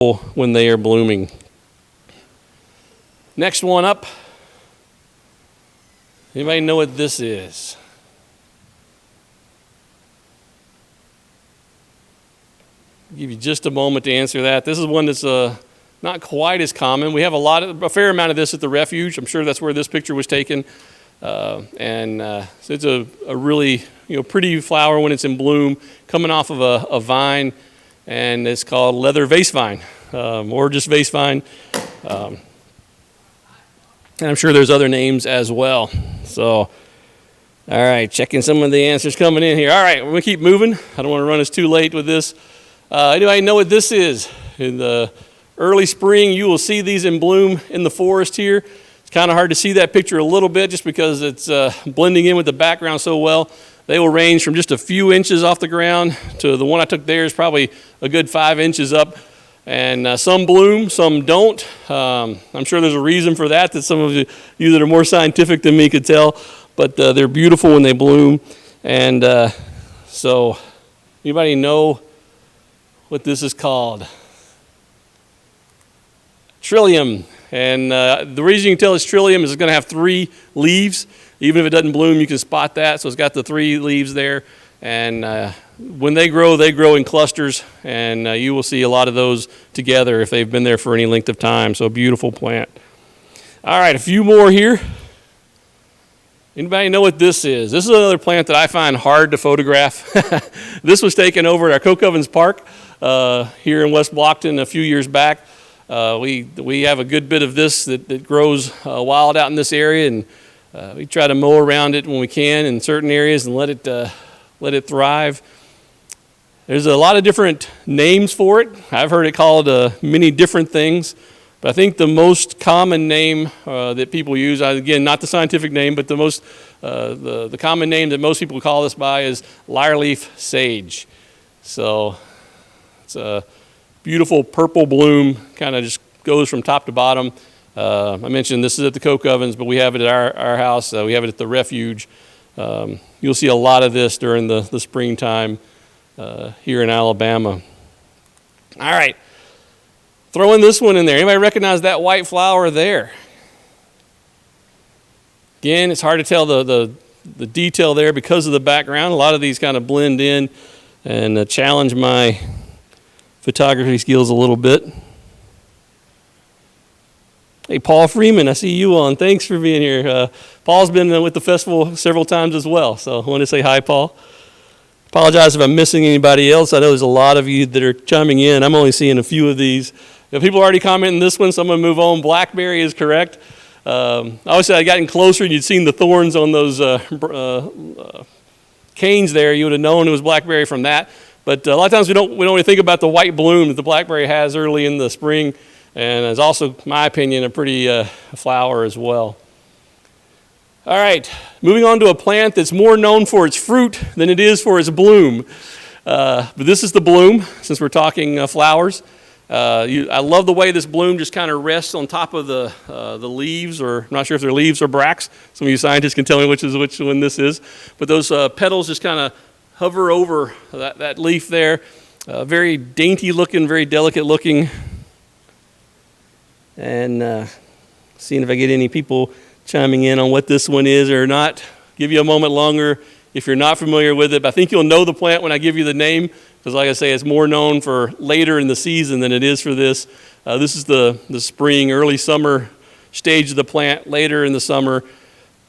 when they are blooming. Next one up. Anybody know what this is? I'll give you just a moment to answer that. This is one that's not quite as common. We have a fair amount of this at the refuge. I'm sure that's where this picture was taken. So it's a really pretty flower when it's in bloom, coming off of a vine, and it's called leather vasevine, or just vasevine. And I'm sure there's other names as well. So, all right, checking some of the answers coming in here. All right, we're going to keep moving. I don't want to run us too late with this. Anybody know what this is? In the early spring, you will see these in bloom in the forest here. It's kind of hard to see that picture a little bit just because it's blending in with the background so well. They will range from just a few inches off the ground to the one I took there is probably a good 5 inches up. And some bloom, some don't. I'm sure there's a reason for that some of you that are more scientific than me could tell. But they're beautiful when they bloom. And so anybody know what this is called? Trillium. And the reason you can tell it's trillium is it's going to have 3 leaves. Even if it doesn't bloom, you can spot that. So it's got the 3 leaves there. And when they grow in clusters, and you will see a lot of those together if they've been there for any length of time. So a beautiful plant. All right, a few more here. Anybody know what this is? This is another plant that I find hard to photograph. This was taken over at our Coke Ovens Park here in West Blocton a few years back. We have a good bit of this that grows wild out in this area, and we try to mow around it when we can in certain areas and let it thrive. There's a lot of different names for it. I've heard it called many different things, but I think the most common name that people use, again, not the scientific name, but the common name that most people call this by is lyre leaf sage. So it's a beautiful purple bloom, kind of just goes from top to bottom. I mentioned this is at the Coke Ovens, but we have it at our house. We have it at the refuge. You'll see a lot of this during the springtime here in Alabama. All right, throwing this one in there. Anybody recognize that white flower there? Again, it's hard to tell the detail there because of the background. A lot of these kind of blend in and challenge my photography skills a little bit. Hey, Paul Freeman, I see you on. Thanks for being here. Paul's been with the festival several times as well, so I want to say hi, Paul. Apologize if I'm missing anybody else. I know there's a lot of you that are chiming in. I'm only seeing a few of these. People are already commenting this one, so I'm going to move on. Blackberry is correct. Obviously, I'd gotten closer and you'd seen the thorns on those canes there. You would have known it was blackberry from that. But a lot of times we don't really think about the white bloom that the blackberry has early in the spring. And it's also, in my opinion, a pretty flower as well. All right, moving on to a plant that's more known for its fruit than it is for its bloom. But this is the bloom, since we're talking flowers. I love the way this bloom just kind of rests on top of the leaves, or I'm not sure if they're leaves or bracts. Some of you scientists can tell me which one this is. But those petals just kind of hover over that leaf there. Very dainty looking, very delicate looking. And seeing if I get any people chiming in on what this one is or not. Give you a moment longer if you're not familiar with it. But I think you'll know the plant when I give you the name, because like I say, it's more known for later in the season than it is for this. This is the spring, early summer stage of the plant, later in the summer.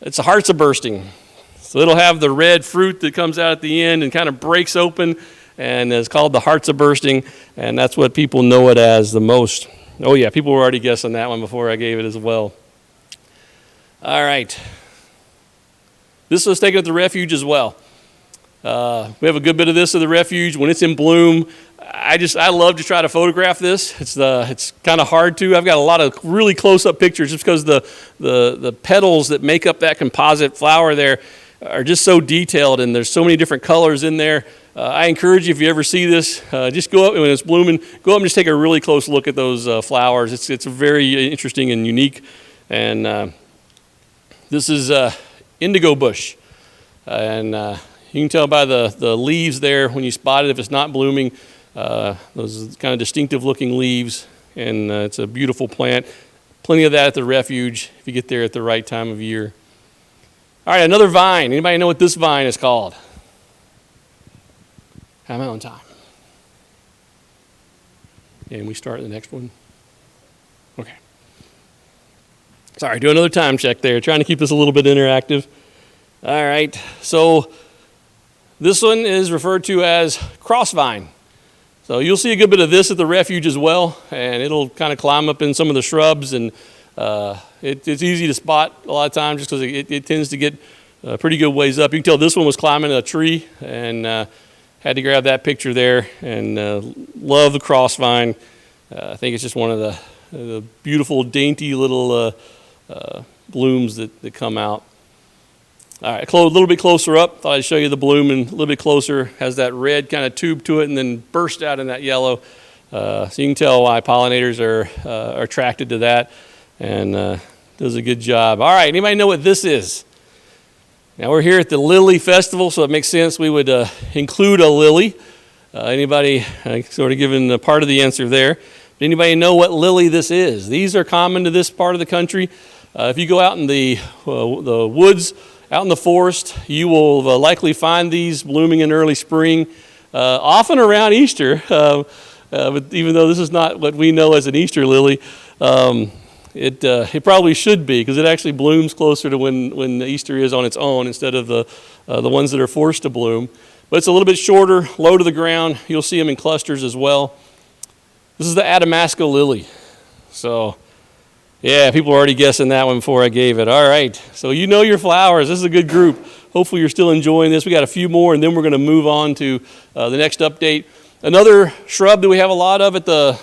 It's a hearts a bursting. So it'll have the red fruit that comes out at the end and kind of breaks open, and it's called the hearts a bursting, and that's what people know it as the most. Oh yeah, people were already guessing that one before I gave it as well. All right. This was taken at the refuge as well. We have a good bit of this at the refuge. When it's in bloom, I love to try to photograph this. It's kind of hard to. I've got a lot of really close-up pictures just because the petals that make up that composite flower there are just so detailed, and there's so many different colors in there. I encourage you, if you ever see this, just go up when it's blooming, go up and just take a really close look at those flowers. It's very interesting and unique. And this is Indigo Bush. And you can tell by the leaves there when you spot it if it's not blooming. those kind of distinctive looking leaves, and it's a beautiful plant. Plenty of that at the refuge if you get there at the right time of year. All right, another vine. Anybody know what this vine is called? Have my own time. And we start the next one. Okay. Sorry, do another time check there. Trying to keep this a little bit interactive. All right, so this one is referred to as crossvine. So you'll see a good bit of this at the refuge as well, and it'll kind of climb up in some of the shrubs, and it's easy to spot a lot of times just because it tends to get pretty good ways up. You can tell this one was climbing a tree, and had to grab that picture there, and love the crossvine. I think it's just one of the beautiful, dainty little blooms that come out. All right, a little bit closer up. Thought I'd show you the bloom and a little bit closer. Has that red kind of tube to it and then burst out in that yellow. So you can tell why pollinators are attracted to that, and does a good job. All right, anybody know what this is? Now we're here at the Lily Festival, so it makes sense we would include a lily. Anybody sort of giving part of the answer there. But anybody know what lily this is? These are common to this part of the country. If you go out in the woods, out in the forest, you will likely find these blooming in early spring, often around Easter. But even though this is not what we know as an Easter lily, it probably should be, because it actually blooms closer to when Easter is on its own instead of the ones that are forced to bloom. But it's a little bit shorter, low to the ground. You'll see them in clusters as well. This is the Atamasco Lily. So yeah, people are already guessing that one before I gave it. All right, so you know your flowers. This is a good group. Hopefully you're still enjoying this. We got a few more, and then we're going to move on to the next update. Another shrub that we have a lot of at the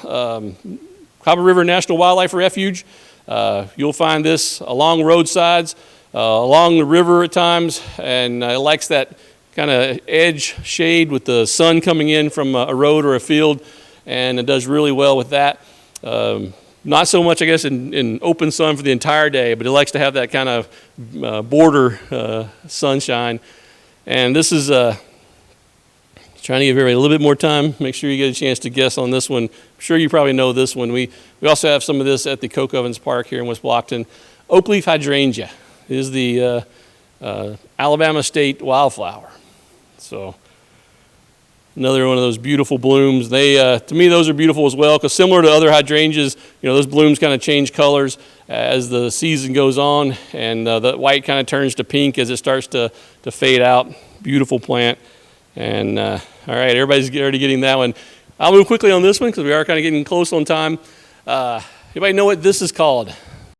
Cahaba River National Wildlife Refuge. You'll find this along roadsides, along the river at times, and it likes that kind of edge shade with the sun coming in from a road or a field, and it does really well with that. Not so much, I guess, in open sun for the entire day, but it likes to have that kind of border sunshine. And this is trying to give everybody a little bit more time. Make sure you get a chance to guess on this one. I'm sure you probably know this one. We also have some of this at the Coke Ovens Park here in West Blocton. Oakleaf Hydrangea is the Alabama state wildflower. So another one of those beautiful blooms. They, to me, those are beautiful as well, because similar to other hydrangeas, those blooms kind of change colors as the season goes on, and the white kind of turns to pink as it starts to fade out. Beautiful plant. And all right, everybody's already getting that one. I'll move quickly on this one because we are kind of getting close on time. Anybody know what this is called?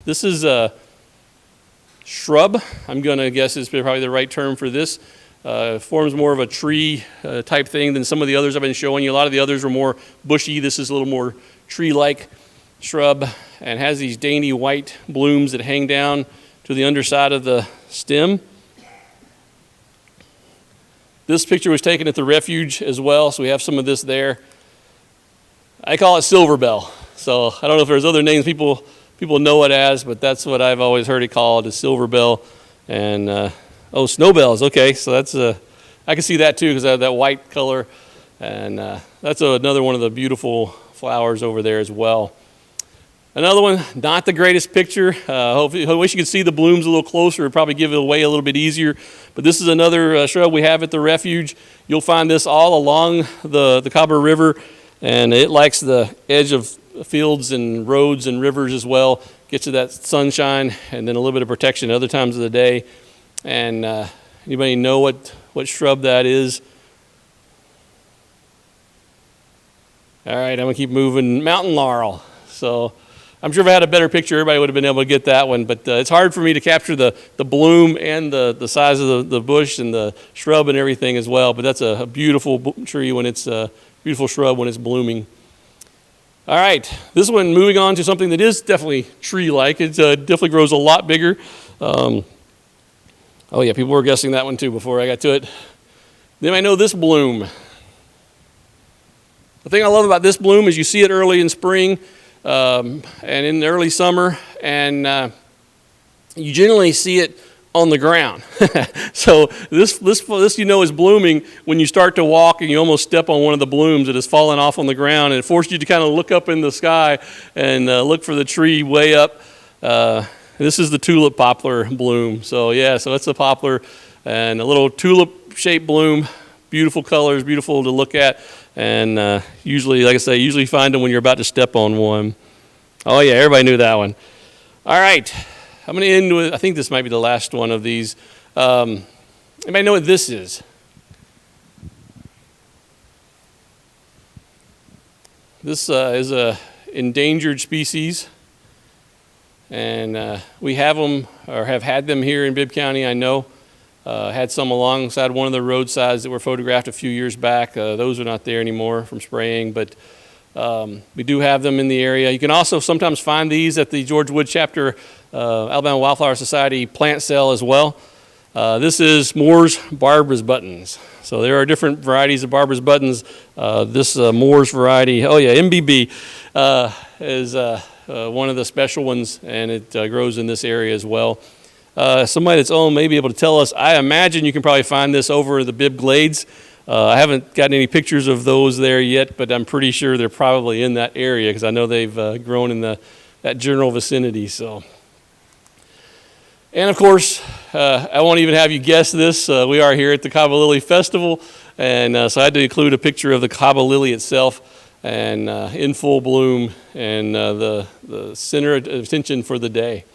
This is a shrub. I'm going to guess is probably the right term for this. Forms more of a tree type thing than some of the others I've been showing you. A lot of the others are more bushy. This is a little more tree-like shrub and has these dainty white blooms that hang down to the underside of the stem. This picture was taken at the refuge as well, so we have some of this there. I call it Silverbell. So I don't know if there's other names people know it as, but that's what I've always heard it called, is Silverbell. And snowbells. Okay, so that's I can see that too because I have that white color, and that's another one of the beautiful flowers over there as well. Another one, not the greatest picture. I wish you could see the blooms a little closer. It'd probably give it away a little bit easier. But this is another shrub we have at the refuge. You'll find this all along the Cahaba River, and it likes the edge of fields and roads and rivers as well. Gets you that sunshine and then a little bit of protection at other times of the day. And anybody know what shrub that is? All right, I'm going to keep moving. Mountain laurel. So I'm sure if I had a better picture, everybody would have been able to get that one. But it's hard for me to capture the bloom and the size of the bush and the shrub and everything as well. But that's a beautiful tree when it's beautiful shrub when it's blooming. All right, this one, moving on to something that is definitely tree-like. It definitely grows a lot bigger. Oh yeah, people were guessing that one too before I got to it. Then I know this bloom. The thing I love about this bloom is you see it early in spring and in the early summer, and you generally see it on the ground. So this you know is blooming when you start to walk and you almost step on one of the blooms that has fallen off on the ground, and it forces you to kind of look up in the sky and look for the tree way up. This is the tulip poplar bloom. So yeah, so it's a poplar and a little tulip shaped bloom. Beautiful colors, beautiful to look at, and usually, like I say, usually find them when you're about to step on one. Oh yeah, everybody knew that one. All right. I'm going to end with, I think this might be the last one of these. Anybody know what this is? This is a endangered species, and we have them, or have had them here in Bibb County, I know. Had some alongside one of the roadsides that were photographed a few years back. Those are not there anymore from spraying, but we do have them in the area. You can also sometimes find these at the George Wood Chapter Alabama Wildflower Society plant sale as well. This is Mohr's Barbara's buttons. So there are different varieties of Barbara's buttons. This Mohr's variety, oh yeah, MBB, is one of the special ones, and it grows in this area as well. Somebody that's owned may be able to tell us. I imagine you can probably find this over the Bibb Glades. I haven't gotten any pictures of those there yet, but I'm pretty sure they're probably in that area because I know they've grown in that general vicinity. So, and of course, I won't even have you guess this. We are here at the Cahaba Lily Festival, and so I had to include a picture of the Cahaba Lily itself, and in full bloom, and the center of attention for the day.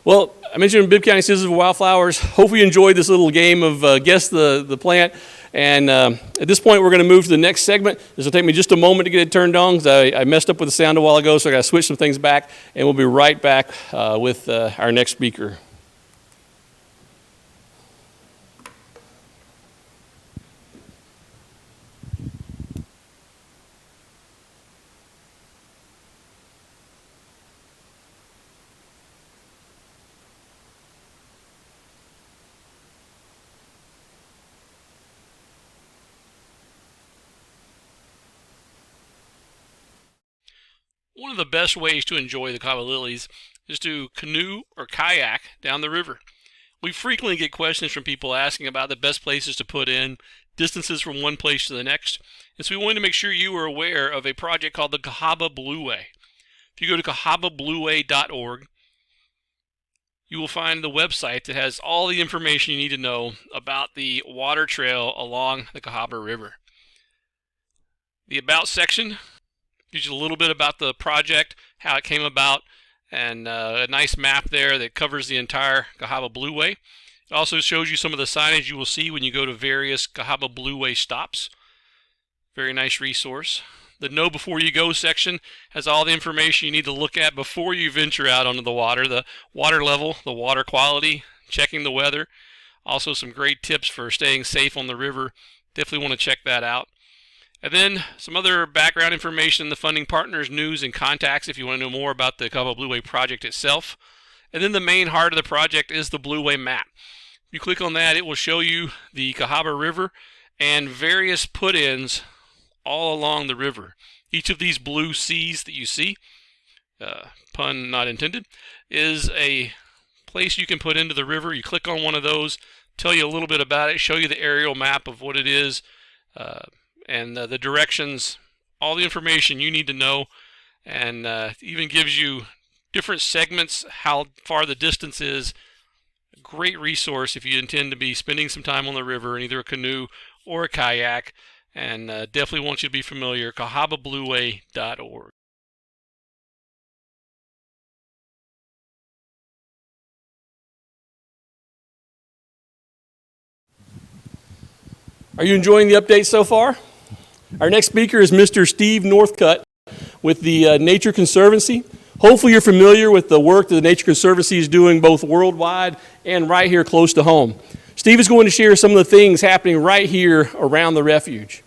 Well, I mentioned Bibb County Citizens for Wildflowers. Hope you enjoyed this little game of guess the plant. And at this point, we're going to move to the next segment. This will take me just a moment to get it turned on because I messed up with the sound a while ago, so I got to switch some things back, and we'll be right back with our next speaker. One of the best ways to enjoy the Cahaba Lilies is to canoe or kayak down the river. We frequently get questions from people asking about the best places to put in, distances from one place to the next, and so we wanted to make sure you were aware of a project called the Cahaba Blueway. If you go to cahabablueway.org, you will find the website that has all the information you need to know about the water trail along the Cahaba River. The About section gives you a little bit about the project, how it came about, and a nice map there that covers the entire Cahaba Blueway. It also shows you some of the signage you will see when you go to various Cahaba Blueway stops. Very nice resource. The Know Before You Go section has all the information you need to look at before you venture out onto the water. The water level, the water quality, checking the weather. Also some great tips for staying safe on the river. Definitely want to check that out. And then some other background information, the funding partners, news, and contacts if you want to know more about the Cahaba Blueway project itself. And then the main heart of the project is the Blueway map. If you click on that, it will show you the Cahaba River and various put-ins all along the river. Each of these blue C's that you see, pun not intended, is a place you can put into the river. You click on one of those, tell you a little bit about it, show you the aerial map of what it is, and the directions, all the information you need to know, and even gives you different segments, how far the distance is. A great resource if you intend to be spending some time on the river in either a canoe or a kayak, and definitely want you to be familiar, cahabablueway.org. Are you enjoying the update so far? Our next speaker is Mr. Steve Northcutt with the Nature Conservancy. Hopefully you're familiar with the work that the Nature Conservancy is doing both worldwide and right here close to home. Steve is going to share some of the things happening right here around the refuge.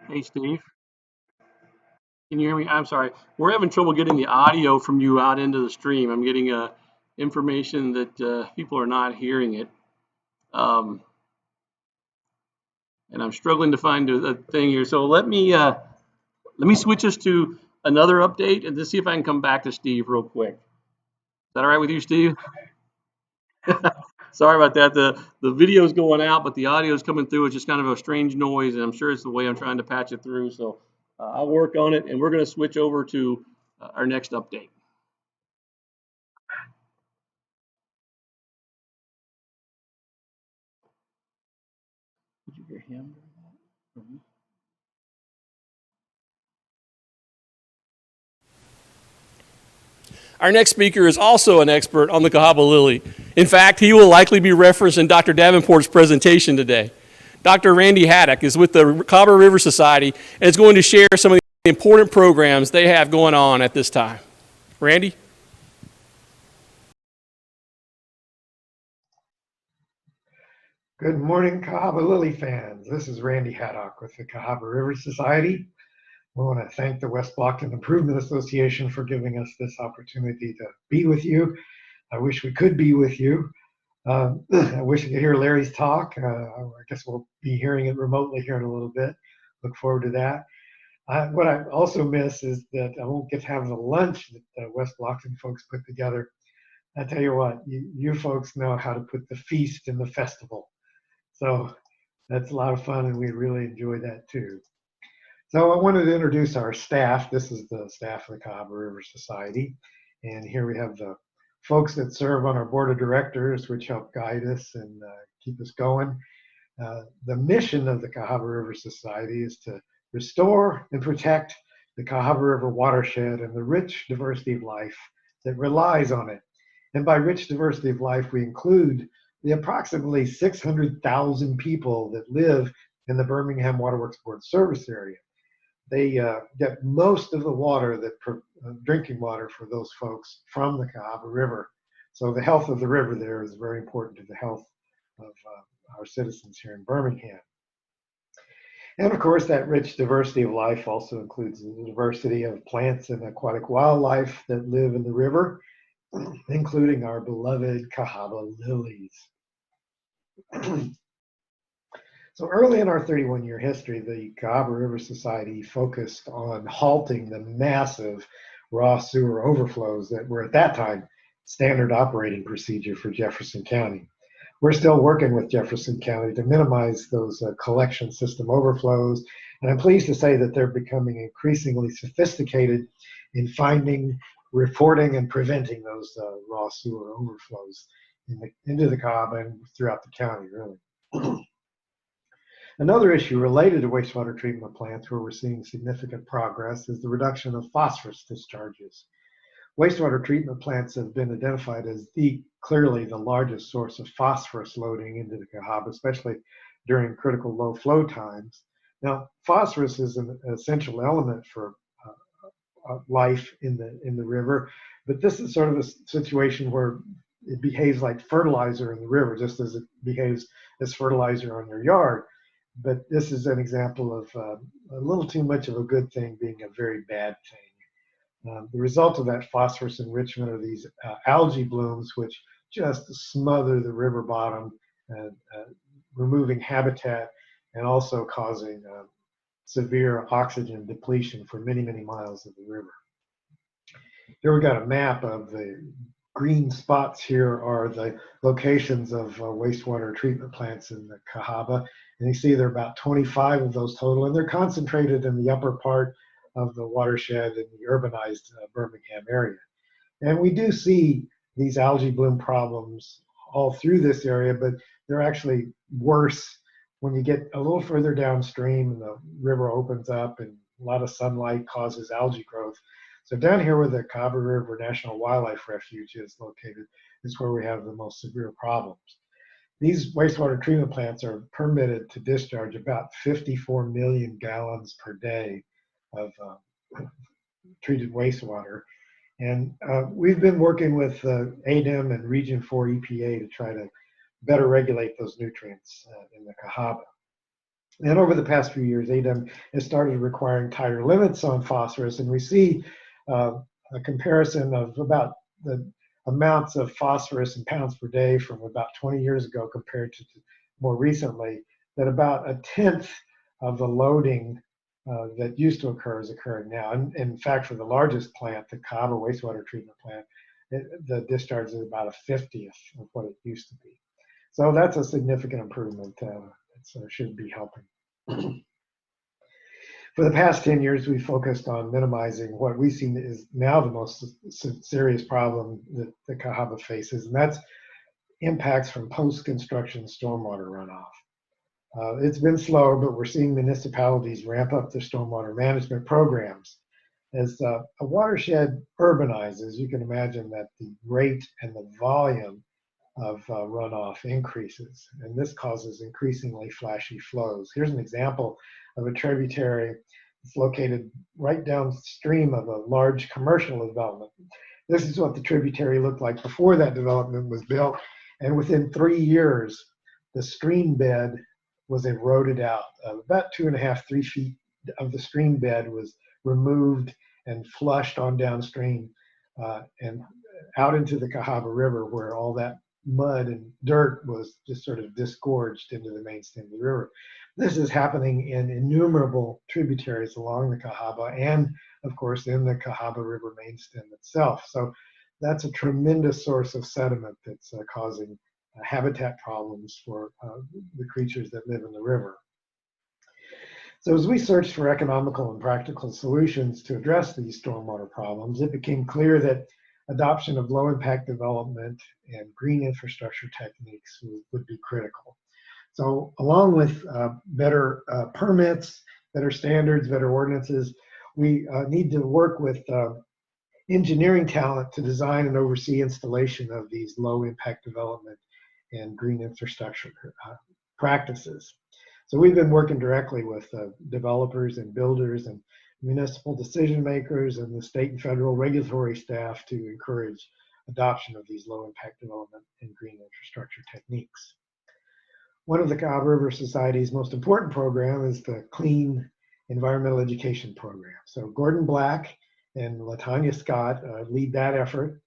Hey, Steve, can you hear me? I'm sorry. We're having trouble getting the audio from you out into the stream. I'm getting information that people are not hearing it. Um, and I'm struggling to find a thing here. So let me switch us to another update and just see if I can come back to Steve real quick. Is that all right with you, Steve? Sorry about that. The video's going out, but the audio's coming through. It's just kind of a strange noise, and I'm sure it's the way I'm trying to patch it through. So I'll work on it, and we're going to switch over to our next update. Did you hear him? Our next speaker is also an expert on the Cahaba Lily. In fact, he will likely be referenced in Dr. Davenport's presentation today. Dr. Randy Haddock is with the Cahaba River Society and is going to share some of the important programs they have going on at this time. Randy? Good morning, Cahaba Lily fans. This is Randy Haddock with the Cahaba River Society. We want to thank the West Blocton Improvement Association for giving us this opportunity to be with you. I wish we could be with you. I wish I could hear Larry's talk. I guess we'll be hearing it remotely here in a little bit. Look forward to that. What I also miss is that I won't get to have the lunch that the West Blocton folks put together. I tell you what, you folks know how to put the feast in the festival. So that's a lot of fun, and we really enjoy that too. So I wanted to introduce our staff. This is the staff of the Cahaba River Society. And here we have the folks that serve on our board of directors, which help guide us and keep us going. The mission of the Cahaba River Society is to restore and protect the Cahaba River watershed and the rich diversity of life that relies on it. And by rich diversity of life, we include the approximately 600,000 people that live in the Birmingham Waterworks Board service area. They get most of the water, drinking water for those folks, from the Cahaba River. So the health of the river there is very important to the health of our citizens here in Birmingham. And of course, that rich diversity of life also includes the diversity of plants and aquatic wildlife that live in the river, including our beloved Cahaba lilies. So early in our 31-year history, the Cahaba River Society focused on halting the massive raw sewer overflows that were at that time standard operating procedure for Jefferson County. We're still working with Jefferson County to minimize those collection system overflows, and I'm pleased to say that they're becoming increasingly sophisticated in finding, reporting, and preventing those raw sewer overflows into the Cahaba and throughout the county, really. Another issue related to wastewater treatment plants where we're seeing significant progress is the reduction of phosphorus discharges. Wastewater treatment plants have been identified as clearly the largest source of phosphorus loading into the Cahaba, especially during critical low flow times. Now, phosphorus is an essential element for life in the river, but this is sort of a situation where it behaves like fertilizer in the river, just as it behaves as fertilizer on your yard. But this is an example of a little too much of a good thing being a very bad thing. The result of that phosphorus enrichment are these algae blooms, which just smother the river bottom, removing habitat and also causing severe oxygen depletion for many, many miles of the river. Here we got a map of the green spots. Here are the locations of wastewater treatment plants in the Cahaba. And you see there are about 25 of those total, and they're concentrated in the upper part of the watershed in the urbanized Birmingham area. And we do see these algae bloom problems all through this area, but they're actually worse when you get a little further downstream and the river opens up and a lot of sunlight causes algae growth. So down here where the Cahaba River National Wildlife Refuge is located is where we have the most severe problems. These wastewater treatment plants are permitted to discharge about 54 million gallons per day of treated wastewater. And we've been working with ADEM and Region 4 EPA to try to better regulate those nutrients in the Cahaba. And over the past few years, ADEM has started requiring tighter limits on phosphorus, and we see a comparison of about the amounts of phosphorus in pounds per day from about 20 years ago compared to more recently, that about a tenth of the loading that used to occur is occurring now. And in fact, for the largest plant, the Cahaba wastewater treatment plant, the discharge is about a 50th of what it used to be. So that's a significant improvement. It should be helping. For the past 10 years, we've focused on minimizing what we see is now the most serious problem that the Cahaba faces, and that's impacts from post-construction stormwater runoff. It's been slow, but we're seeing municipalities ramp up their stormwater management programs. As a watershed urbanizes, you can imagine that the rate and the volume of runoff increases, and this causes increasingly flashy flows. Here's an example of a tributary that's located right downstream of a large commercial development. This is what the tributary looked like before that development was built, and within 3 years, the stream bed was eroded out. About 2.5, 3 feet of the stream bed was removed and flushed on downstream and out into the Cahaba River, where all that mud and dirt was just sort of disgorged into the main stem of the river. This is happening in innumerable tributaries along the Cahaba and, of course, in the Cahaba River main stem itself. So that's a tremendous source of sediment that's causing habitat problems for the creatures that live in the river. So as we searched for economical and practical solutions to address these stormwater problems, it became clear that adoption of low-impact development and green infrastructure techniques would be critical. So along with better permits, better standards, better ordinances, we need to work with engineering talent to design and oversee installation of these low-impact development and green infrastructure practices. So we've been working directly with developers and builders and municipal decision makers and the state and federal regulatory staff to encourage adoption of these low impact development and green infrastructure techniques. One of the Cahaba River Society's most important program is the Clean Environmental Education Program. So Gordon Black and LaTanya Scott lead that effort.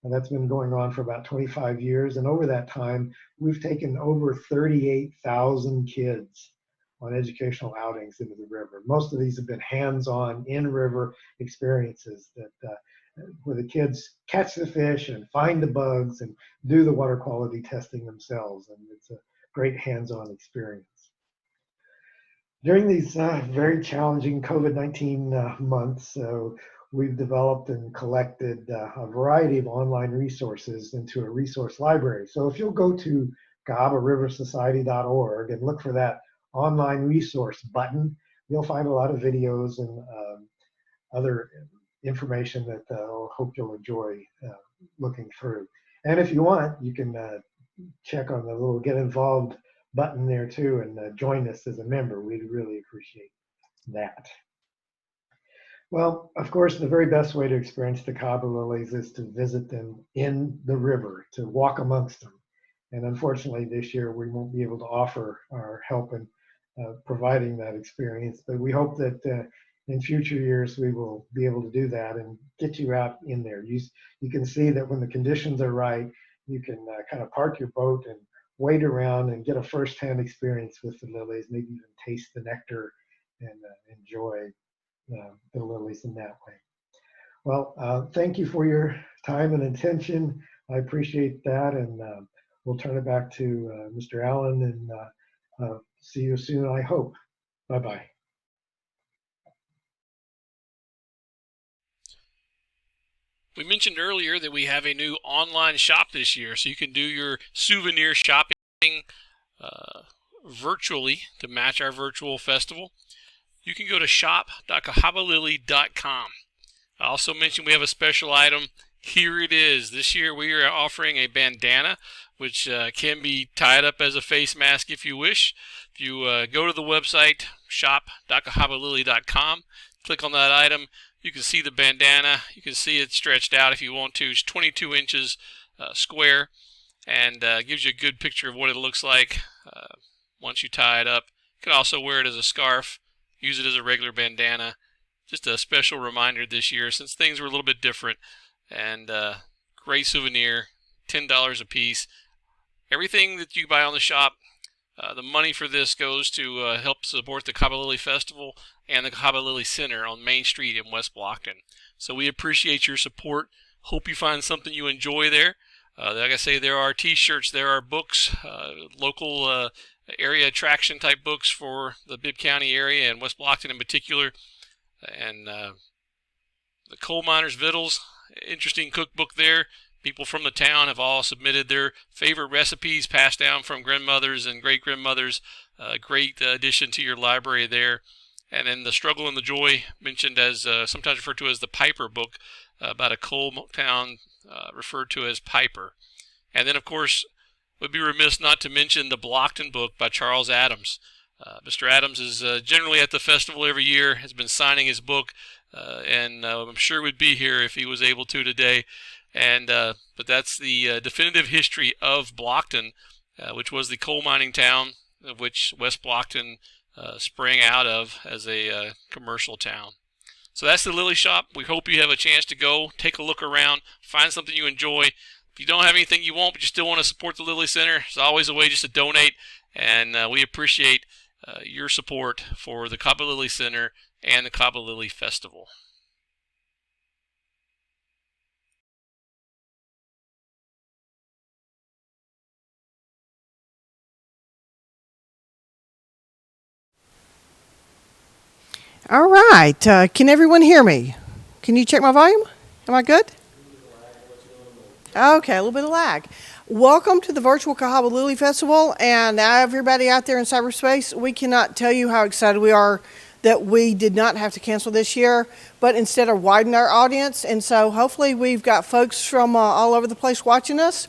And that's been going on for about 25 years. And over that time, we've taken over 38,000 kids on educational outings into the river. Most of these have been hands-on in-river experiences that where the kids catch the fish and find the bugs and do the water quality testing themselves. And it's a great hands-on experience. During these very challenging COVID-19 months, we've developed and collected a variety of online resources into a resource library. So if you'll go to CahabaRiverSociety.org and look for that online resource button, you'll find a lot of videos and other information that I hope you'll enjoy looking through. And if you want, you can check on the little get involved button there too and join us as a member. We'd really appreciate that. Well, of course, the very best way to experience the Cahaba lilies is to visit them in the river, to walk amongst them. And unfortunately, this year we won't be able to offer our help in providing that experience, but we hope that in future years we will be able to do that and get you out in there. You can see that when the conditions are right, you can kind of park your boat and wade around and get a first-hand experience with the lilies, maybe even taste the nectar and enjoy the lilies in that way. Well, thank you for your time and attention. I appreciate that, and we'll turn it back to Mr. Allen, and see you soon, I hope. Bye-bye. We mentioned earlier that we have a new online shop this year, so you can do your souvenir shopping virtually to match our virtual festival. You can go to shop.cahabalily.com. I also mentioned we have a special item. Here it is. This year we are offering a bandana, which can be tied up as a face mask if you wish. If you go to the website, shop.cahabalily.com, click on that item, you can see the bandana. You can see it stretched out if you want to. It's 22 inches square and gives you a good picture of what it looks like once you tie it up. You can also wear it as a scarf, use it as a regular bandana. Just a special reminder this year since things were a little bit different. And great souvenir, $10 a piece. Everything that you buy on the shop, the money for this goes to help support the Cahaba Lily Festival and the Cahaba Lily Center on Main Street in West Blocton. So we appreciate your support. Hope you find something you enjoy there. Like I say, there are t-shirts, there are books, local area attraction type books for the Bibb County area and West Blocton in particular. And the Coal Miners' Victuals, interesting cookbook there. People from the town have all submitted their favorite recipes passed down from grandmothers and great-grandmothers. Great addition to your library there. And then the Struggle and the Joy, mentioned as sometimes referred to as the Piper book, about a coal town referred to as Piper. And then, of course, would be remiss not to mention the Blocton book by Charles Adams. Mr. Adams is generally at the festival every year, has been signing his book, and I'm sure would be here if he was able to today. And but that's the definitive history of Blocton, which was the coal mining town of which West Blocton sprang out of as a commercial town. So that's the Lily Shop. We hope you have a chance to go, take a look around, find something you enjoy. If you don't have anything you want, but you still want to support the Lily Center, there's always a way just to donate, and we appreciate your support for the Cahaba Lily Center and the Cahaba Lily Festival. All right. Can everyone hear me? Can you check my volume? Am I good? Okay, a little bit of lag. Welcome to the virtual Cahaba Lily Festival, and everybody out there in cyberspace, we cannot tell you how excited we are that we did not have to cancel this year, but instead of widen our audience, and so hopefully we've got folks from all over the place watching us.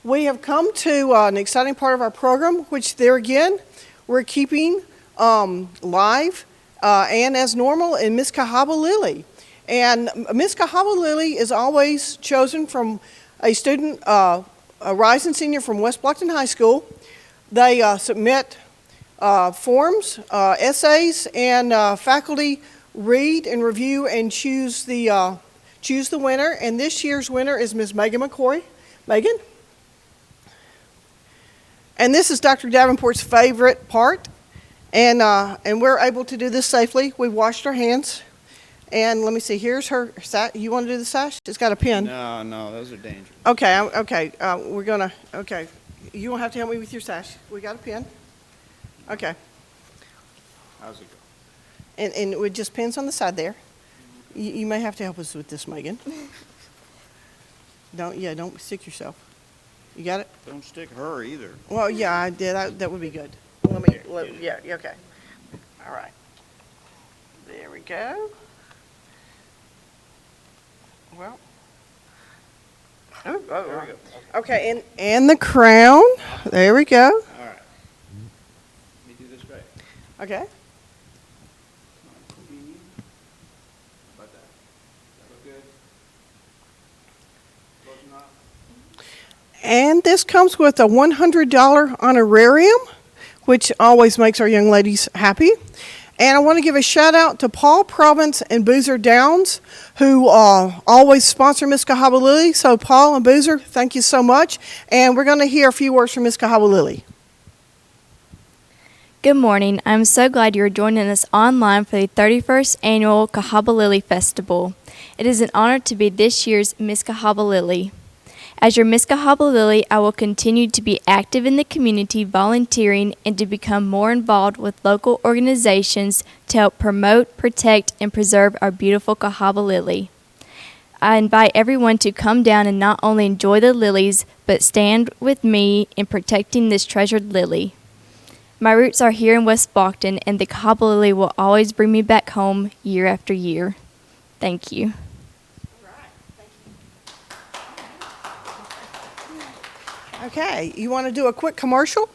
We have come to an exciting part of our program, which there again, we're keeping live and as normal in Miss Cahaba Lily. And Miss Cahaba Lily is always chosen from a student, a rising senior from West Blocton High School. They submit forms, essays, and faculty read and review and choose the winner. And this year's winner is Ms. Megan McCoy. Megan? And this is Dr. Davenport's favorite part. And we're able to do this safely. We washed our hands. And let me see, here's her sash. You want to do the sash? It's got a pin. No, those are dangerous. Okay, we're going to, okay. You won't have to help me with your sash. We got a pin. Okay. How's it go? And it just pins on the side there. You may have to help us with this, Megan. Don't stick yourself. You got it? Don't stick her either. Well, yeah, I did. That would be good. Yeah, okay. All right. There we go. Well. Oh, there we go. Okay, and the crown. There we go. All right. Let me do this right. Okay. How about that? That look good? Close enough? And this comes with a $100 honorarium, which always makes our young ladies happy. And I want to give a shout out to Paul Province and Boozer Downs, who always sponsor Miss Cahaba Lily. So Paul and Boozer, thank you so much. And we're going to hear a few words from Miss Cahaba Lily. Good morning. I'm so glad you are joining us online for the 31st Annual Cahaba Lily Festival. It is an honor to be this year's Miss Cahaba Lily. As your Miss Cahaba Lily, I will continue to be active in the community, volunteering, and to become more involved with local organizations to help promote, protect, and preserve our beautiful Cahaba Lily. I invite everyone to come down and not only enjoy the lilies, but stand with me in protecting this treasured lily. My roots are here in West Blocton, and the Cahaba Lily will always bring me back home year after year. Thank you. Okay, you want to do a quick commercial?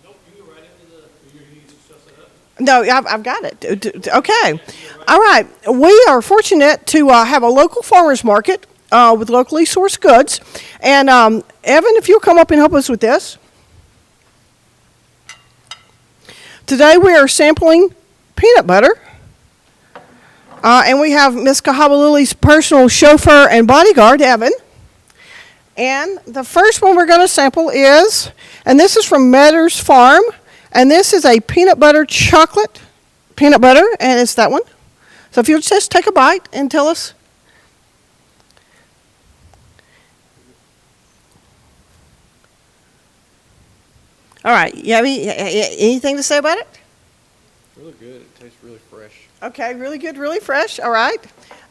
Nope, you go right into you need to set that up. No, I've got it. Okay. All right. We are fortunate to have a local farmers market with locally sourced goods. And Evan, if you'll come up and help us with this. Today we are sampling peanut butter. And we have Miss Cahaba Lily's personal chauffeur and bodyguard, Evan. And the first one we're going to sample is, and this is from Meadows Farm, and this is a peanut butter chocolate peanut butter, and it's that one. So if you'll just take a bite and tell us. All right, you have anything to say about it? Really good. It tastes really fresh. Okay, really good, really fresh. All right.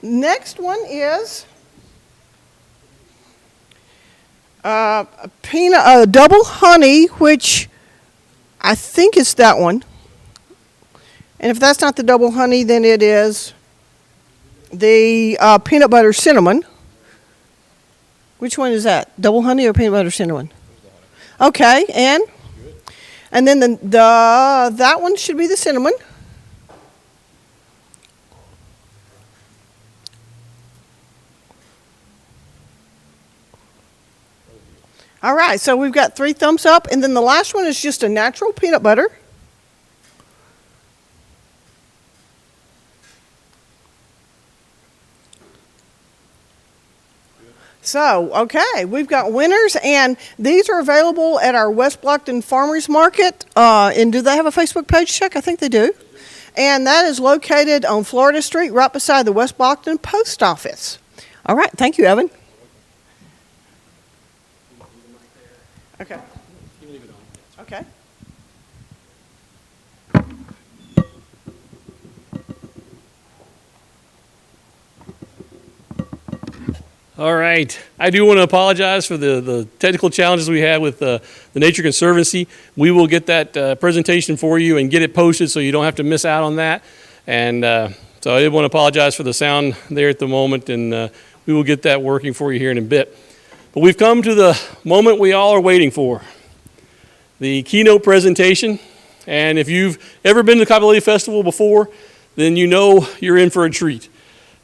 Next one is a double honey, which I think is that one. And if that's not the double honey, then it is the peanut butter cinnamon. Which one is that? Double honey or peanut butter cinnamon? Okay, and then that one should be the cinnamon. All right, so we've got 3 thumbs up, and then the last one is just a natural peanut butter. So, okay, we've got winners, and these are available at our West Blocton Farmers Market. And do they have a Facebook page, Chuck? I think they do. And that is located on Florida Street, right beside the West Blocton Post Office. All right, thank you, Evan. Okay. Okay. All right. I do want to apologize for the technical challenges we had with the Nature Conservancy. We will get that presentation for you and get it posted so you don't have to miss out on that. And so I did want to apologize for the sound there at the moment, and we will get that working for you here in a bit. But we've come to the moment we all are waiting for, the keynote presentation. And if you've ever been to the Cahaba Lily Festival before, then you know you're in for a treat.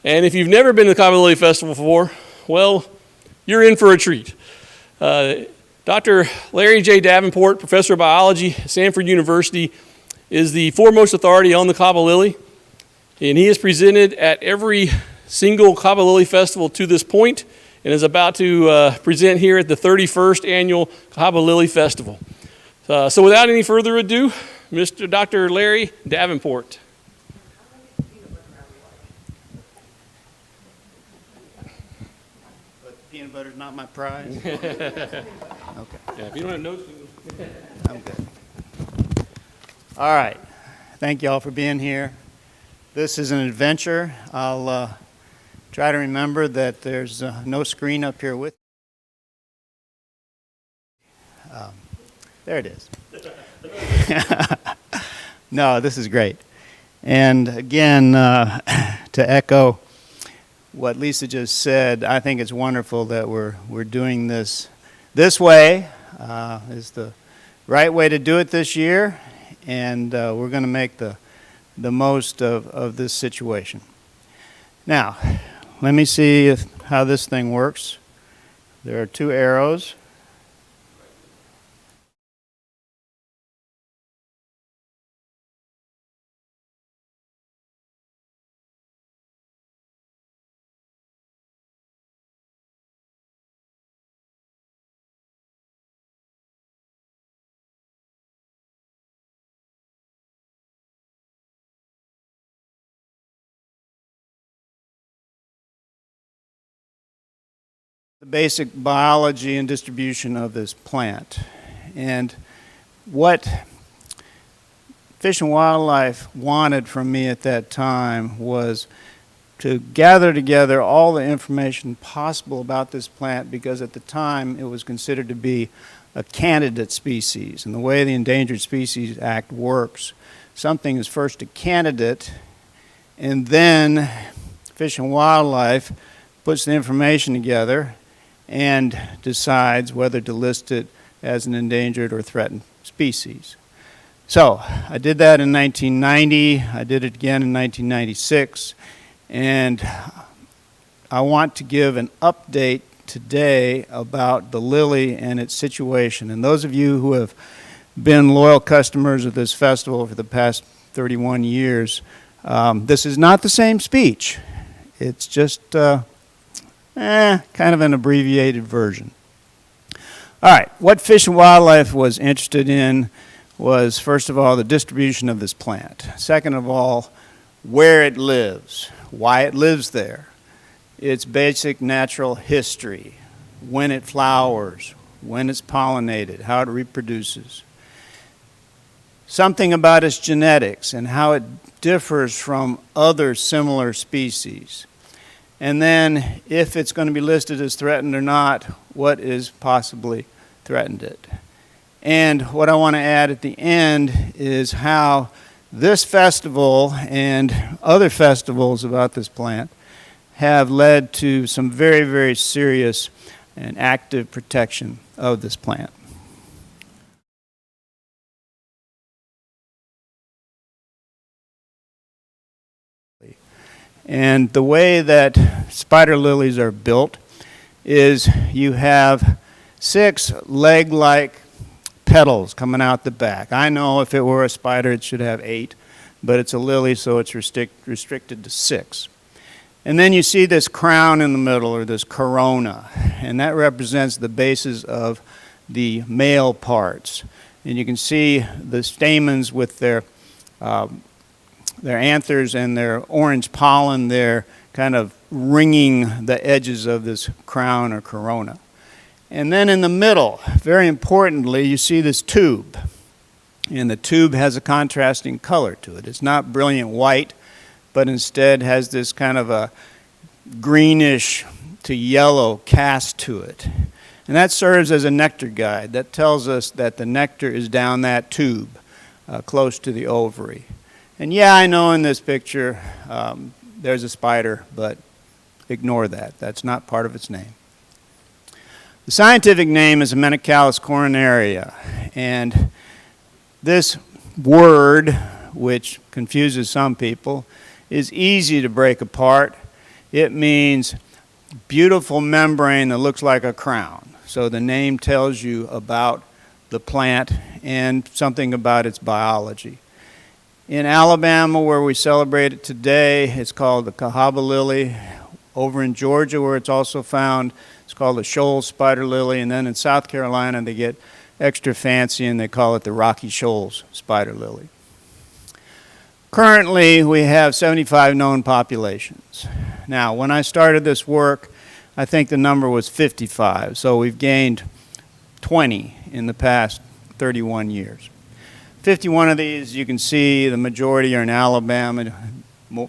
And if you've never been to the Cahaba Lily Festival before, well, you're in for a treat. Dr. Larry J. Davenport, professor of biology at Stanford University, is the foremost authority on the Cahaba Lily. And he has presented at every single Cahaba Lily Festival to this point, and is about to present here at the 31st Annual Cahaba Lily Festival. So without any further ado, Mr. Dr. Larry Davenport. But peanut butter's not my prize? Okay. Yeah, if you don't have notes, I'm good. All right. Thank you all for being here. This is an adventure. I'll try to remember that there's no screen up here with. There it is. No, this is great. And again, to echo what Lisa just said, I think it's wonderful that we're doing this way. Is the right way to do it this year, and we're going to make the most of this situation. Now, let me see how this thing works. There are 2 arrows. The basic biology and distribution of this plant. And what Fish and Wildlife wanted from me at that time was to gather together all the information possible about this plant, because at the time it was considered to be a candidate species. And the way the Endangered Species Act works, something is first a candidate, and then Fish and Wildlife puts the information together and decides whether to list it as an endangered or threatened species. So I did that in 1990. I did it again in 1996. And I want to give an update today about the lily and its situation. And those of you who have been loyal customers of this festival for the past 31 years, this is not the same speech. It's just kind of an abbreviated version. All right, what Fish and Wildlife was interested in was, first of all, the distribution of this plant. Second of all, where it lives, why it lives there, its basic natural history, when it flowers, when it's pollinated, how it reproduces. Something about its genetics and how it differs from other similar species. And then, if it's going to be listed as threatened or not, what is possibly threatened it. And what I want to add at the end is how this festival and other festivals about this plant have led to some very, very serious and active protection of this plant. And the way that spider lilies are built is you have 6 leg-like petals coming out the back. I know if it were a spider it should have 8, but it's a lily, so it's restricted to 6. And then you see this crown in the middle, or this corona, and that represents the bases of the male parts. And you can see the stamens with their anthers and their orange pollen there kind of ringing the edges of this crown or corona. And then in the middle, very importantly, you see this tube. And the tube has a contrasting color to it. It's not brilliant white, but instead has this kind of a greenish to yellow cast to it. And that serves as a nectar guide. That tells us that the nectar is down that tube, close to the ovary. And yeah, I know in this picture there's a spider, but ignore that. That's not part of its name. The scientific name is Amenicallus coronaria, and this word, which confuses some people, is easy to break apart. It means beautiful membrane that looks like a crown. So the name tells you about the plant and something about its biology. In Alabama, where we celebrate it today, it's called the Cahaba lily. Over in Georgia, where it's also found, it's called the Shoals spider lily. And then in South Carolina, they get extra fancy and they call it the Rocky Shoals spider lily. Currently, we have 75 known populations. Now, when I started this work, I think the number was 55. So we've gained 20 in the past 31 years. 51 of these, you can see, the majority are in Alabama,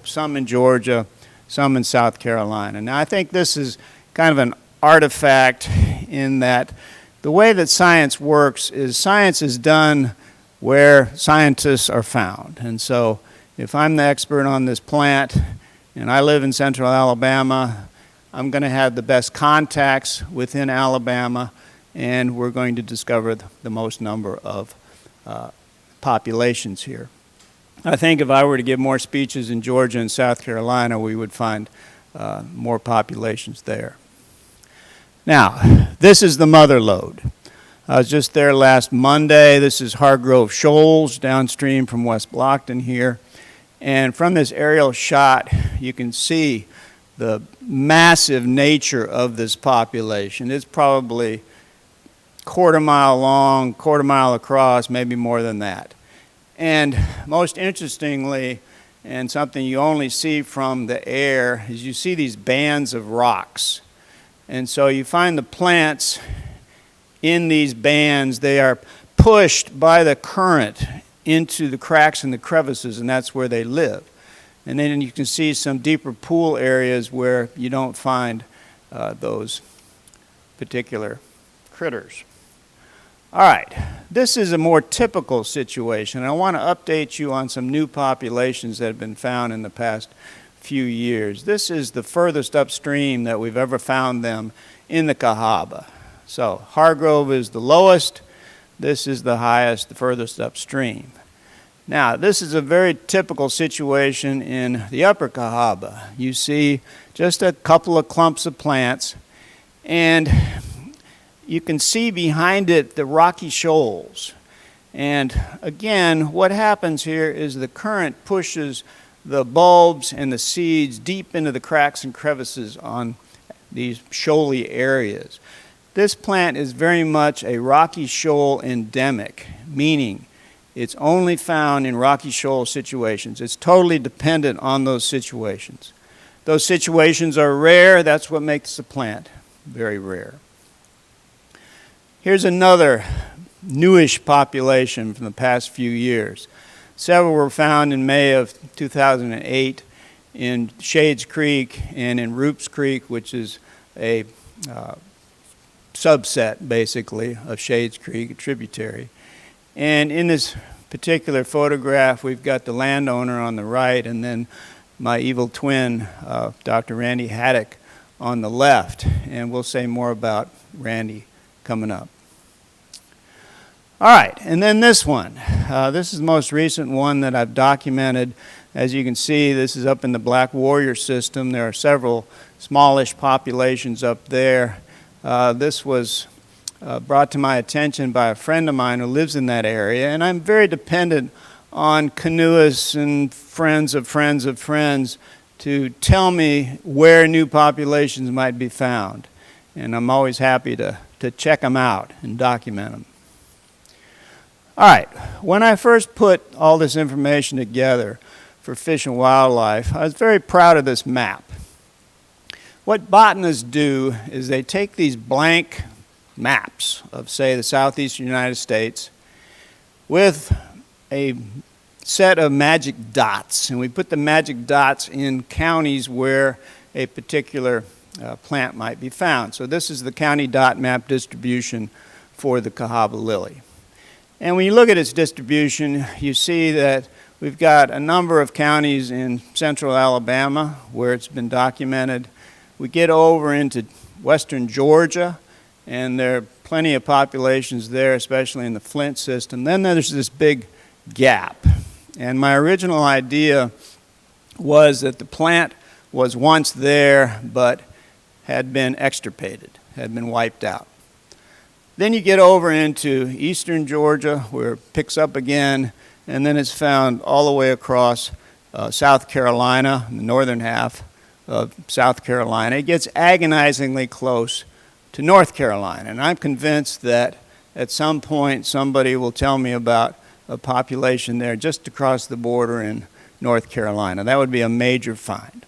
some in Georgia, some in South Carolina. Now, I think this is kind of an artifact in that the way that science works is science is done where scientists are found. And so if I'm the expert on this plant and I live in central Alabama, I'm going to have the best contacts within Alabama, and we're going to discover the most number of populations here. I think if I were to give more speeches in Georgia and South Carolina, we would find more populations there. Now, this is the mother lode. I was just there last Monday. This is Hargrove Shoals, downstream from West Blocton here. And from this aerial shot, you can see the massive nature of this population. It's probably quarter mile long, quarter mile across, maybe more than that. And most interestingly, and something you only see from the air, is you see these bands of rocks. And so you find the plants in these bands. They are pushed by the current into the cracks and the crevices, and that's where they live. And then you can see some deeper pool areas where you don't find those particular critters. All right, this is a more typical situation. I want to update you on some new populations that have been found in the past few years. This is the furthest upstream that we've ever found them in the Cahaba. So Hargrove is the lowest. This is the highest, the furthest upstream. Now, this is a very typical situation in the upper Cahaba. You see just a couple of clumps of plants, and you can see behind it the rocky shoals. And again, what happens here is the current pushes the bulbs and the seeds deep into the cracks and crevices on these shoaly areas. This plant is very much a rocky shoal endemic, meaning it's only found in rocky shoal situations. It's totally dependent on those situations. Those situations are rare. That's what makes the plant very rare. Here's another newish population from the past few years. Several were found in May of 2008 in Shades Creek and in Roupes Creek, which is a subset, basically, of Shades Creek, a tributary. And in this particular photograph, we've got the landowner on the right and then my evil twin, Dr. Randy Haddock, on the left. And we'll say more about Randy coming up. All right, and then this one. This is the most recent one that I've documented. As you can see, this is up in the Black Warrior system. There are several smallish populations up there. This was brought to my attention by a friend of mine who lives in that area, and I'm very dependent on canoeists and friends of friends of friends to tell me where new populations might be found. And I'm always happy to check them out and document them. All right, when I first put all this information together for Fish and Wildlife, I was very proud of this map. What botanists do is they take these blank maps of, say, the southeastern United States with a set of magic dots, and we put the magic dots in counties where a particular plant might be found. So this is the county dot map distribution for the Cahaba lily. And when you look at its distribution, you see that we've got a number of counties in central Alabama where it's been documented. We get over into western Georgia, and there are plenty of populations there, especially in the Flint system. Then there's this big gap. And my original idea was that the plant was once there, but had been extirpated, had been wiped out. Then you get over into eastern Georgia, where it picks up again, and then it's found all the way across South Carolina, the northern half of South Carolina. It gets agonizingly close to North Carolina, and I'm convinced that at some point somebody will tell me about a population there just across the border in North Carolina. That would be a major find.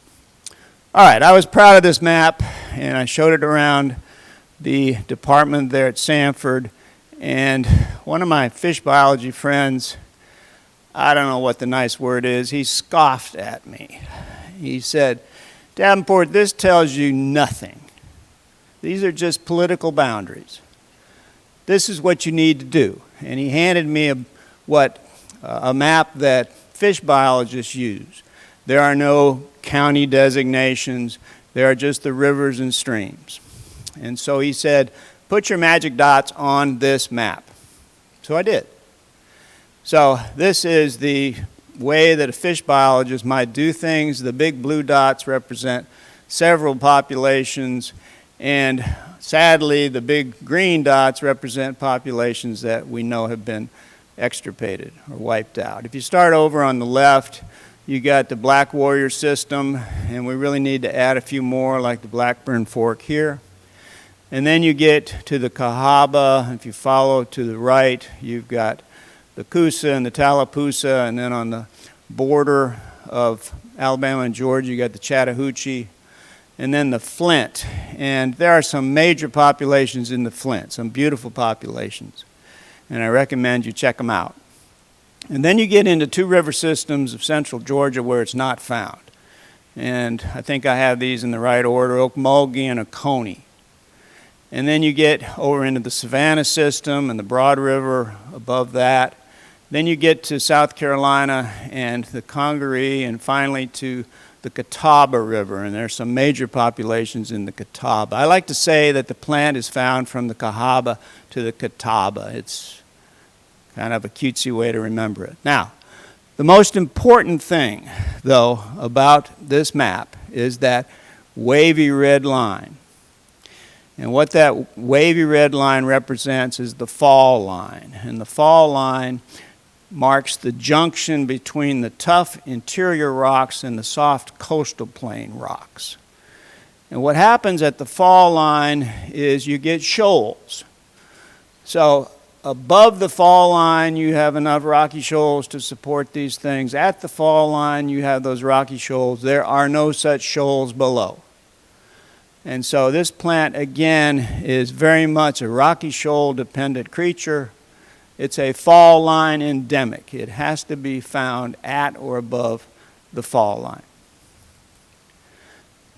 All right, I was proud of this map, and I showed it around the department there at Sanford, and one of my fish biology friends, I don't know what the nice word is, he scoffed at me. He said, "Davenport, this tells you nothing. These are just political boundaries. This is what you need to do." And he handed me a map that fish biologists use. There are no county designations. There are just the rivers and streams. And so he said, "Put your magic dots on this map." So I did. So this is the way that a fish biologist might do things. The big blue dots represent several populations, and sadly, the big green dots represent populations that we know have been extirpated or wiped out. If you start over on the left, you got the Black Warrior system, and we really need to add a few more, like the Blackburn Fork here. And then you get to the Cahaba. If you follow to the right, you've got the Coosa and the Tallapoosa, and then on the border of Alabama and Georgia, you got the Chattahoochee, and then the Flint. And there are some major populations in the Flint, some beautiful populations, and I recommend you check them out. And then you get into two river systems of central Georgia where it's not found. And I think I have these in the right order, Okmulgee and Oconee. And then you get over into the Savannah system and the Broad River above that. Then you get to South Carolina and the Congaree, and finally to the Catawba River, and there's some major populations in the Catawba. I like to say that the plant is found from the Cahaba to the Catawba. It's kind of a cutesy way to remember it. Now, the most important thing, though, about this map is that wavy red line. And what that wavy red line represents is the fall line. And the fall line marks the junction between the tough interior rocks and the soft coastal plain rocks. And what happens at the fall line is you get shoals. So above the fall line, you have enough rocky shoals to support these things. At the fall line, you have those rocky shoals. There are no such shoals below. And so this plant, again, is very much a rocky shoal dependent creature. It's a fall line endemic. It has to be found at or above the fall line.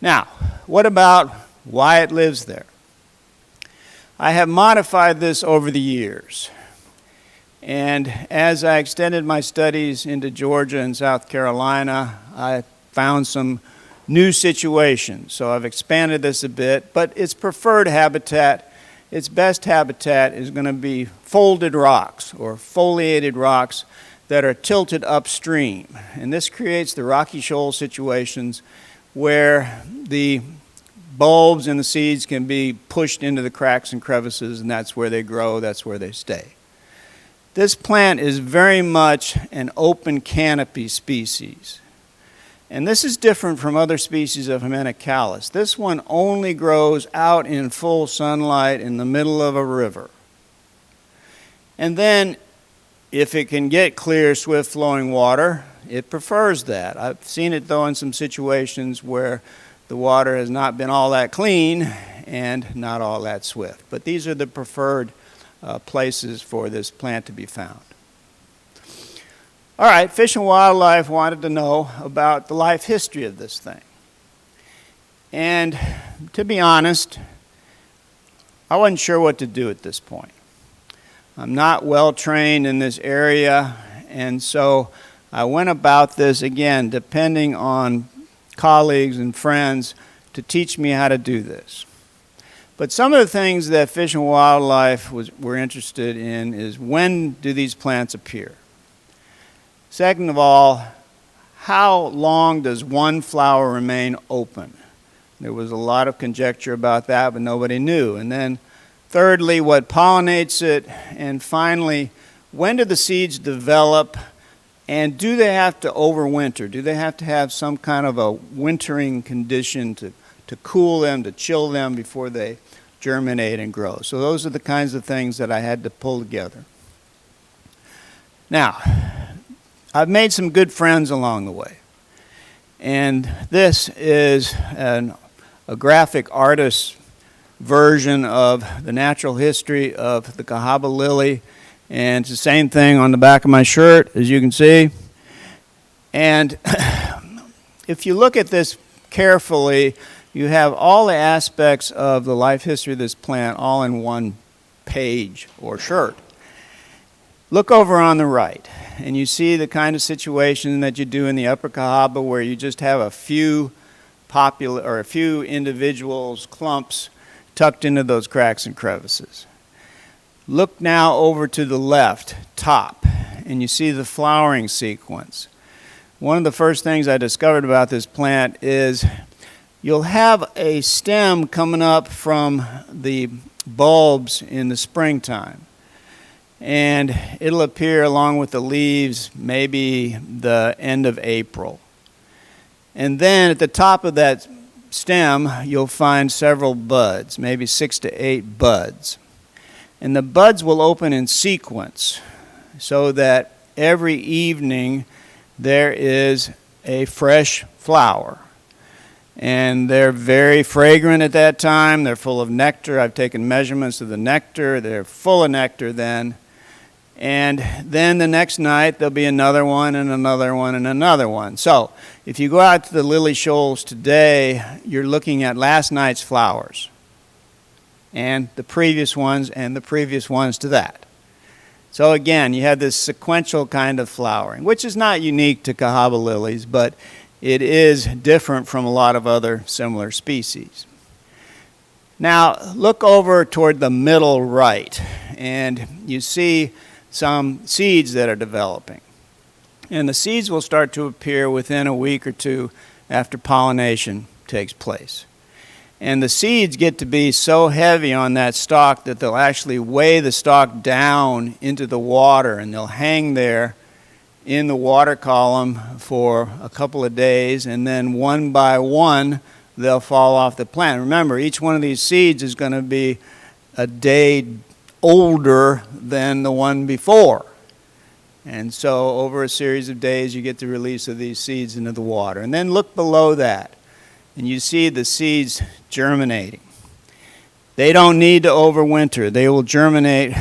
Now, what about why it lives there? I have modified this over the years. And as I extended my studies into Georgia and South Carolina, I found some new situations. So I've expanded this a bit, but its preferred habitat, its best habitat is going to be folded rocks or foliated rocks that are tilted upstream. And this creates the rocky shoal situations where the bulbs and the seeds can be pushed into the cracks and crevices, and that's where they grow, that's where they stay. This plant is very much an open canopy species. And this is different from other species of Hymenicalis. This one only grows out in full sunlight in the middle of a river. And then, if it can get clear, swift-flowing water, it prefers that. I've seen it, though, in some situations where the water has not been all that clean and not all that swift. But these are the preferred places for this plant to be found. All right, Fish and Wildlife wanted to know about the life history of this thing. And to be honest, I wasn't sure what to do at this point. I'm not well trained in this area, and so I went about this, again, depending on colleagues and friends to teach me how to do this. But some of the things that Fish and Wildlife were interested in is, when do these plants appear? Second of all, how long does one flower remain open? There was a lot of conjecture about that, but nobody knew. And then thirdly, what pollinates it? And finally, when do the seeds develop? And do they have to overwinter? Do they have to have some kind of a wintering condition to cool them, to chill them before they germinate and grow? So those are the kinds of things that I had to pull together. Now, I've made some good friends along the way. And this is a graphic artist's version of the natural history of the Cahaba Lily. And it's the same thing on the back of my shirt, as you can see. And if you look at this carefully, you have all the aspects of the life history of this plant all in one page or shirt. Look over on the right, and you see the kind of situation that you do in the Upper Cahaba, where you just have a few individuals, clumps, tucked into those cracks and crevices. Look now over to the left, top, and you see the flowering sequence. One of the first things I discovered about this plant is you'll have a stem coming up from the bulbs in the springtime. And it'll appear along with the leaves maybe the end of April. And then at the top of that stem, you'll find several buds, maybe 6 to 8 buds. And the buds will open in sequence so that every evening there is a fresh flower. And they're very fragrant at that time. They're full of nectar. I've taken measurements of the nectar. They're full of nectar then. And then the next night, there'll be another one and another one and another one. So if you go out to the lily shoals today, you're looking at last night's flowers and the previous ones and the previous ones to that. So again, you have this sequential kind of flowering, which is not unique to Cahaba lilies, but it is different from a lot of other similar species. Now, look over toward the middle right, and you see some seeds that are developing. And the seeds will start to appear within a week or two after pollination takes place. And the seeds get to be so heavy on that stalk that they'll actually weigh the stalk down into the water, and they'll hang there in the water column for a couple of days, and then one by one they'll fall off the plant. Remember, each one of these seeds is going to be a day older than the one before. And so over a series of days you get the release of these seeds into the water. And then look below that, and you see the seeds germinating. They don't need to overwinter. They will germinate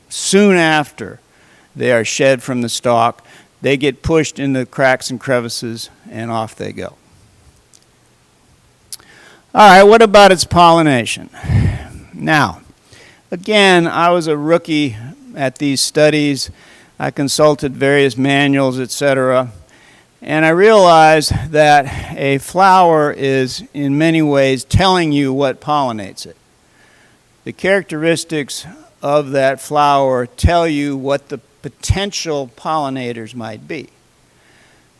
soon after they are shed from the stalk. They get pushed into cracks and crevices, and off they go. All right, what about its pollination? Now, again, I was a rookie at these studies. I consulted various manuals, etc., and I realized that a flower is in many ways telling you what pollinates it. The characteristics of that flower tell you what the potential pollinators might be.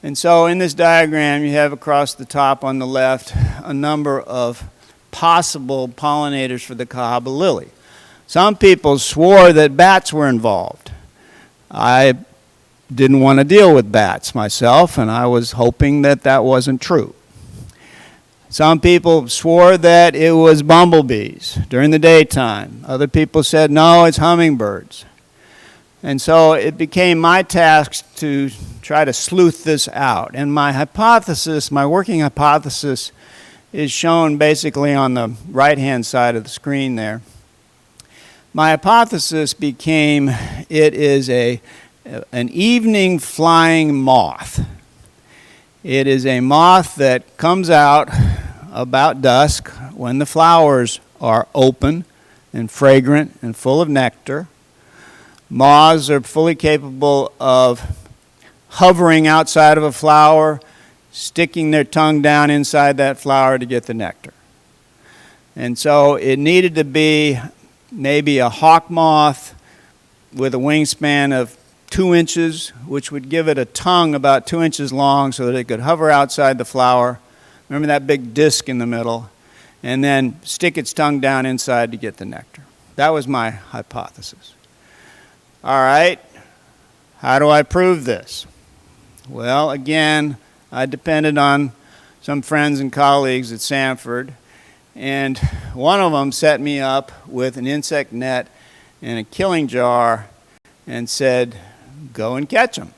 And so in this diagram you have across the top on the left a number of possible pollinators for the Cahaba lily. Some people swore that bats were involved. I didn't want to deal with bats myself, and I was hoping that that wasn't true. Some people swore that it was bumblebees during the daytime. Other people said, no, it's hummingbirds. And so it became my task to try to sleuth this out. And my hypothesis, my working hypothesis, is shown basically on the right-hand side of the screen there. My hypothesis became it is an evening flying moth. It is a moth that comes out about dusk when the flowers are open and fragrant and full of nectar. Moths are fully capable of hovering outside of a flower, sticking their tongue down inside that flower to get the nectar. And so it needed to be maybe a hawk moth with a wingspan of 2 inches, which would give it a tongue about 2 inches long so that it could hover outside the flower. Remember that big disc in the middle? And then stick its tongue down inside to get the nectar. That was my hypothesis. All right, how do I prove this? Well, again, I depended on some friends and colleagues at Sanford, and one of them set me up with an insect net and a killing jar and said, go and catch them.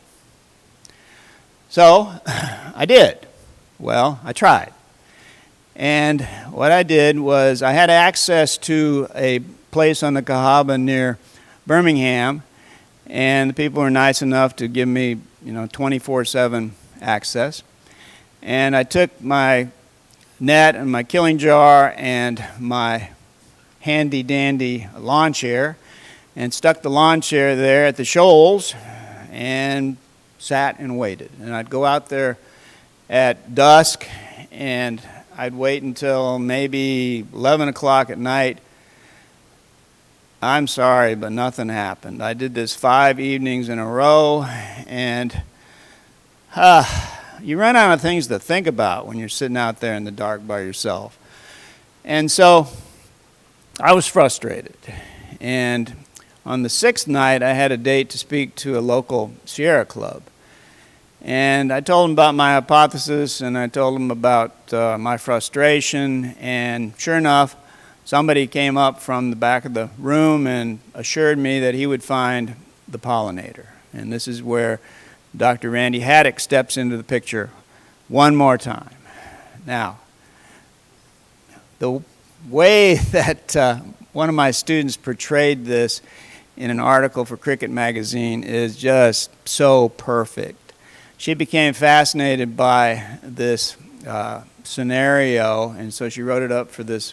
So I did. Well, I tried. And what I did was I had access to a place on the Cahaba near Birmingham, and the people were nice enough to give me, 24/7 access. And I took my net and my killing jar and my handy dandy lawn chair and stuck the lawn chair there at the shoals and sat and waited. And I'd go out there at dusk and I'd wait until maybe 11 o'clock at night. I'm sorry, but nothing happened. I did this 5 evenings in a row, and you run out of things to think about when you're sitting out there in the dark by yourself. And so I was frustrated. And on the 6th night, I had a date to speak to a local Sierra club. And I told them about my hypothesis, and I told them about my frustration, and sure enough, somebody came up from the back of the room and assured me that he would find the pollinator. And this is where Dr. Randy Haddock steps into the picture one more time. Now, the way that one of my students portrayed this in an article for Cricket magazine is just so perfect. She became fascinated by this scenario, and so she wrote it up for this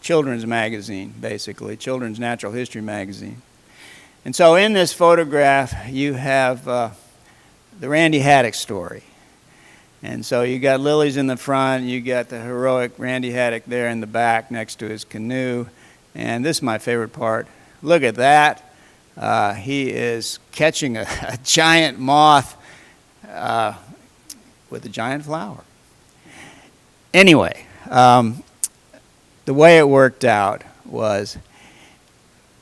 children's magazine, basically, children's natural history magazine. And so in this photograph, you have the Randy Haddock story. And so you got lilies in the front, you got the heroic Randy Haddock there in the back next to his canoe. And this is my favorite part. Look at that. He is catching a giant moth with a giant flower. Anyway, the way it worked out was,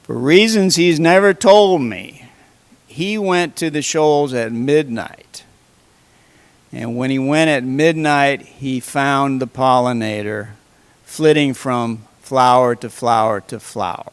for reasons he's never told me, he went to the shoals at midnight. And when he went at midnight, he found the pollinator flitting from flower to flower to flower.